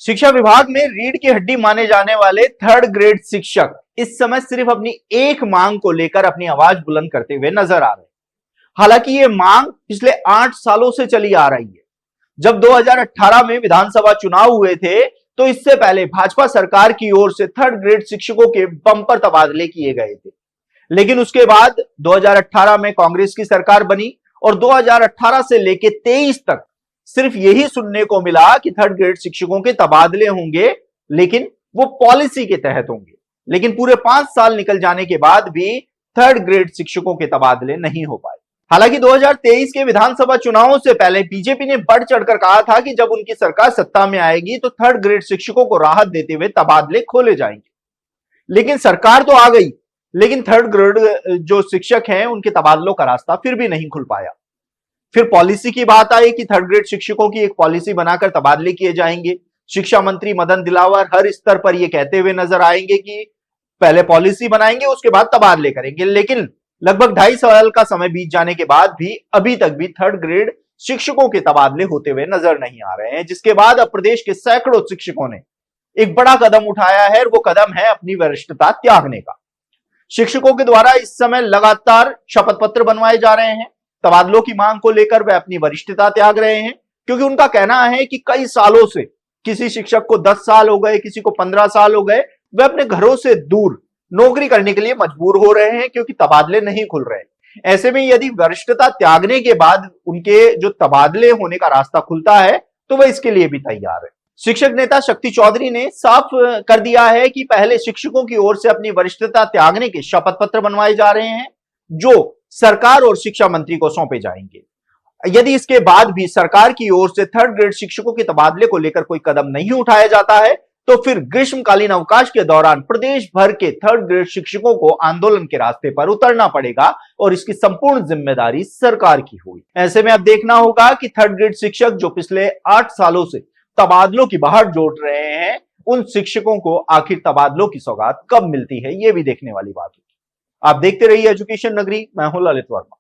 शिक्षा विभाग में रीढ़ की हड्डी माने जाने वाले थर्ड ग्रेड शिक्षक इस समय सिर्फ अपनी एक मांग को लेकर अपनी आवाज बुलंद करते हुए नजर आ रहे हैं। हालांकि ये मांग पिछले 8 सालों से चली आ रही है। जब 2018 में विधानसभा चुनाव हुए थे तो इससे पहले भाजपा सरकार की ओर से थर्ड ग्रेड शिक्षकों के बंपर तबादले किए गए थे। लेकिन उसके बाद 2018 में कांग्रेस की सरकार बनी और 2018 से लेकर 23 तक सिर्फ यही सुनने को मिला कि थर्ड ग्रेड शिक्षकों के तबादले होंगे, लेकिन वो पॉलिसी के तहत होंगे। लेकिन पूरे 5 साल निकल जाने के बाद भी थर्ड ग्रेड शिक्षकों के तबादले नहीं हो पाए। हालांकि 2023 के विधानसभा चुनावों से पहले बीजेपी ने बढ़ चढ़कर कहा था कि जब उनकी सरकार सत्ता में आएगी तो थर्ड ग्रेड शिक्षकों को राहत देते हुए तबादले खोले जाएंगे। लेकिन सरकार तो आ गई, लेकिन थर्ड ग्रेड जो शिक्षक हैं उनके तबादलों का रास्ता फिर भी नहीं खुल पाया। फिर पॉलिसी की बात आई कि थर्ड ग्रेड शिक्षकों की एक पॉलिसी बनाकर तबादले किए जाएंगे। शिक्षा मंत्री मदन दिलावर हर स्तर पर यह कहते हुए नजर आएंगे कि पहले पॉलिसी बनाएंगे, उसके बाद तबादले करेंगे। लेकिन लगभग 2.5 साल का समय बीत जाने के बाद भी अभी तक भी थर्ड ग्रेड शिक्षकों के तबादले होते हुए नजर नहीं आ रहे हैं, जिसके बाद अब प्रदेश के सैकड़ों शिक्षकों ने एक बड़ा कदम उठाया है। वो कदम है अपनी वरिष्ठता त्यागने का। शिक्षकों के द्वारा इस समय लगातार शपथ पत्र बनवाए जा रहे हैं। तबादलों की मांग को लेकर वे अपनी वरिष्ठता त्याग रहे हैं, क्योंकि उनका कहना है कि कई सालों से, किसी शिक्षक को 10 साल हो गए, किसी को 15 साल हो गए, वे अपने घरों से दूर नौकरी करने के लिए मजबूर हो रहे हैं क्योंकि तबादले नहीं खुल रहे। ऐसे में यदि वरिष्ठता त्यागने के बाद उनके जो तबादले होने का रास्ता खुलता है तो वह इसके लिए भी तैयार है। शिक्षक नेता शक्ति चौधरी ने साफ कर दिया है कि पहले शिक्षकों की ओर से अपनी वरिष्ठता त्यागने के शपथ पत्र बनवाए जा रहे हैं, जो सरकार और शिक्षा मंत्री को सौंपे जाएंगे। यदि इसके बाद भी सरकार की ओर से थर्ड ग्रेड शिक्षकों के तबादले को लेकर कोई कदम नहीं उठाया जाता है तो फिर ग्रीष्मकालीन अवकाश के दौरान प्रदेश भर के थर्ड ग्रेड शिक्षकों को आंदोलन के रास्ते पर उतरना पड़ेगा और इसकी संपूर्ण जिम्मेदारी सरकार की होगी। ऐसे में अब देखना होगा कि थर्ड ग्रेड शिक्षक जो पिछले 8 सालों से तबादलों की बाहर जोड़ रहे हैं, उन शिक्षकों को आखिर तबादलों की सौगात कब मिलती है, यह भी देखने वाली बात होगी। आप देखते रहिए एजुकेशन नगरी। मैं हूं ललित वर्मा।